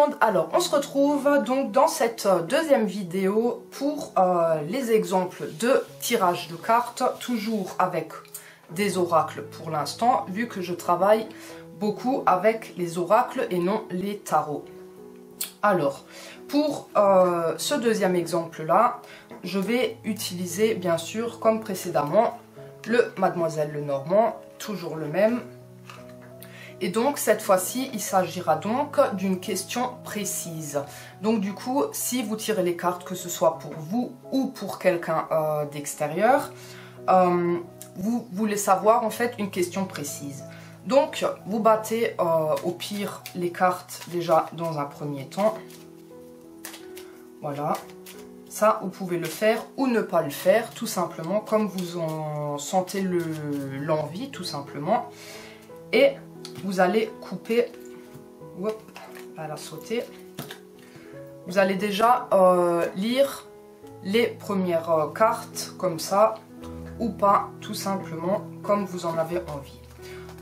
monde, alors on se retrouve donc dans cette deuxième vidéo pour les exemples de tirage de cartes, toujours avec des oracles pour l'instant, vu que je travaille beaucoup avec les oracles et non les tarots. Alors, pour ce deuxième exemple là, je vais utiliser bien sûr comme précédemment le Mademoiselle Lenormand, toujours le même. Et donc cette fois-ci, il s'agira donc d'une question précise. Donc du coup, si vous tirez les cartes, que ce soit pour vous ou pour quelqu'un d'extérieur, vous voulez savoir en fait une question précise. Donc vous battez au pire les cartes déjà dans un premier temps. Voilà. Ça, vous pouvez le faire ou ne pas le faire, tout simplement, comme vous en sentez l'envie, tout simplement. Et vous allez couper, hop, elle a sauté. Vous allez déjà lire les premières cartes comme ça, ou pas, tout simplement, comme vous en avez envie.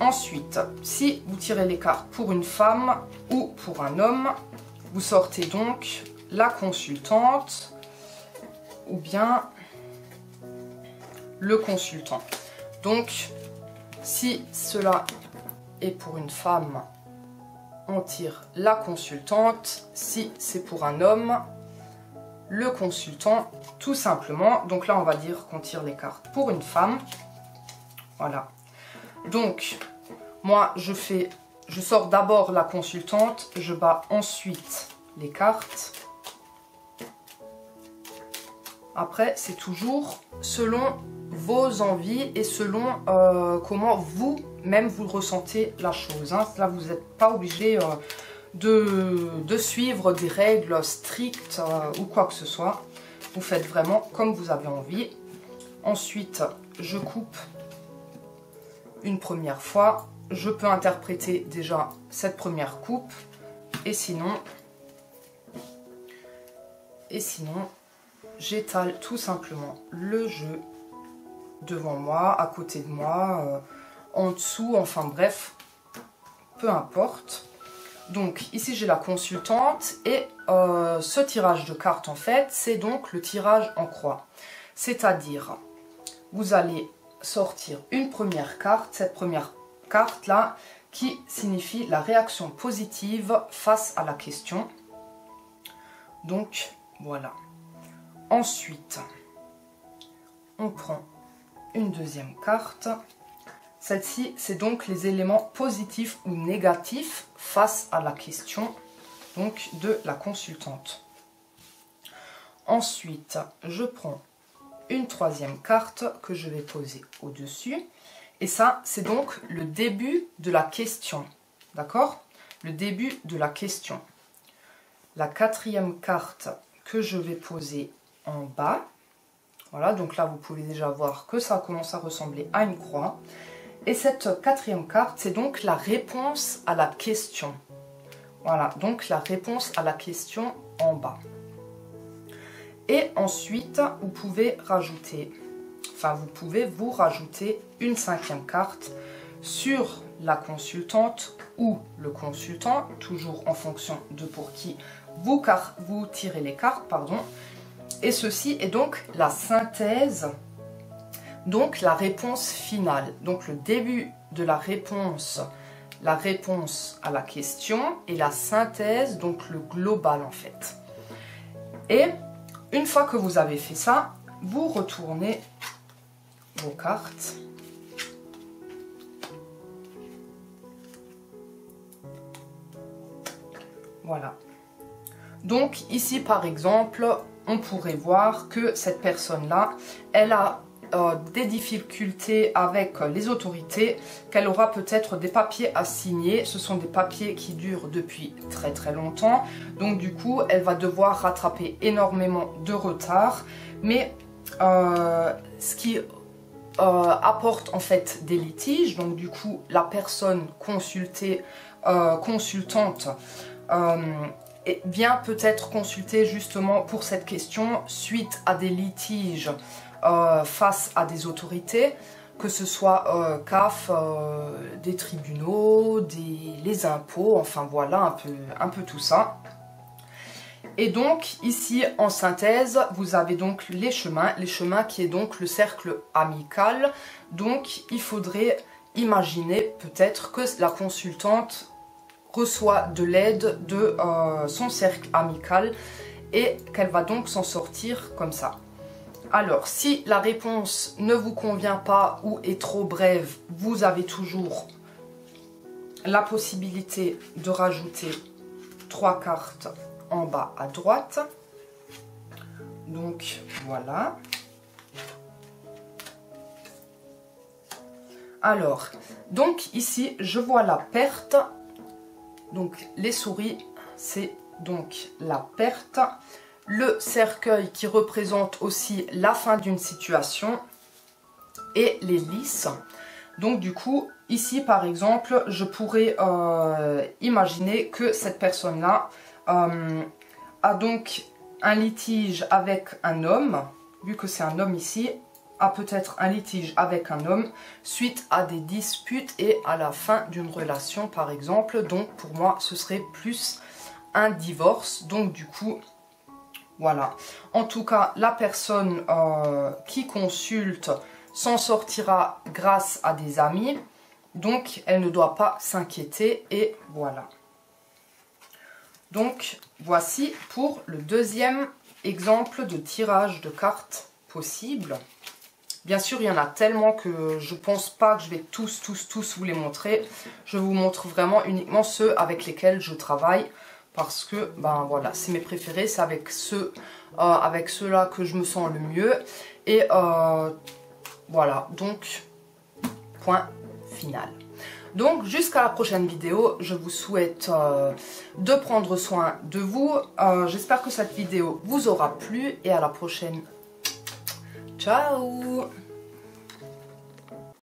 Ensuite, si vous tirez les cartes pour une femme ou pour un homme, vous sortez donc la consultante ou bien le consultant. Donc, si cela est pour une femme, on tire la consultante. Si c'est pour un homme, le consultant, tout simplement. Donc là, on va dire qu'on tire les cartes pour une femme. Voilà. Donc, moi, je sors d'abord la consultante, je bats ensuite les cartes. Après, c'est toujours selon vos envies et selon comment vous-même vous ressentez la chose. Hein. Là, vous n'êtes pas obligé de suivre des règles strictes ou quoi que ce soit. Vous faites vraiment comme vous avez envie. Ensuite, je coupe une première fois. Je peux interpréter déjà cette première coupe. Et sinon j'étale tout simplement le jeu devant moi, à côté de moi, en dessous, enfin bref, peu importe. Donc ici j'ai la consultante et ce tirage de cartes en fait, c'est donc le tirage en croix. C'est-à-dire, vous allez sortir une première carte, cette première carte là, qui signifie la réaction positive face à la question. Donc voilà. Ensuite, on prend une deuxième carte. Celle-ci, c'est donc les éléments positifs ou négatifs face à la question donc de la consultante. Ensuite, je prends une troisième carte que je vais poser au-dessus. Et ça, c'est donc le début de la question. D'accord? Le début de la question. La quatrième carte que je vais poser en bas. Voilà, donc là, vous pouvez déjà voir que ça commence à ressembler à une croix. Et cette quatrième carte, c'est donc la réponse à la question. Voilà, donc la réponse à la question en bas. Et ensuite, vous pouvez rajouter, enfin, vous pouvez vous rajouter une cinquième carte sur la consultante ou le consultant, toujours en fonction de pour qui vous tirez les cartes, pardon. Et ceci est donc la synthèse, donc la réponse finale. Donc le début de la réponse à la question et la synthèse, donc le global en fait. Et une fois que vous avez fait ça, vous retournez vos cartes. Voilà. Donc ici par exemple, on pourrait voir que cette personne-là, elle a des difficultés avec les autorités, qu'elle aura peut-être des papiers à signer. Ce sont des papiers qui durent depuis très très longtemps. Donc du coup, elle va devoir rattraper énormément de retard. Mais ce qui apporte en fait des litiges, donc du coup, la personne consultante vient peut-être consulter justement pour cette question suite à des litiges face à des autorités. que ce soit CAF, des tribunaux, les impôts, enfin voilà, un peu tout ça. Et donc ici en synthèse, vous avez donc les chemins qui est donc le cercle amical. Donc il faudrait imaginer peut-être que la consultante reçoit de l'aide de son cercle amical et qu'elle va donc s'en sortir comme ça. Alors si la réponse ne vous convient pas ou est trop brève, vous avez toujours la possibilité de rajouter 3 cartes en bas à droite. Donc voilà. Alors, donc ici je vois la perte. Donc les souris, c'est donc la perte. Le cercueil qui représente aussi la fin d'une situation. Et les lys. Donc du coup, ici par exemple, je pourrais imaginer que cette personne-là a donc un litige avec un homme, vu que c'est un homme ici, a peut-être un litige avec un homme suite à des disputes et à la fin d'une relation par exemple. Donc pour moi ce serait plus un divorce. Donc du coup voilà, en tout cas la personne qui consulte s'en sortira grâce à des amis, donc elle ne doit pas s'inquiéter et voilà. Donc voici pour le deuxième exemple de tirage de cartes possible. Bien sûr il y en a tellement que je pense pas que je vais tous vous les montrer. Je vous montre vraiment uniquement ceux avec lesquels je travaille parce que ben voilà, c'est mes préférés, c'est avec ceux-là que je me sens le mieux et voilà, donc point final. Donc jusqu'à la prochaine vidéo, je vous souhaite de prendre soin de vous. J'espère que cette vidéo vous aura plu et à la prochaine. Ciao!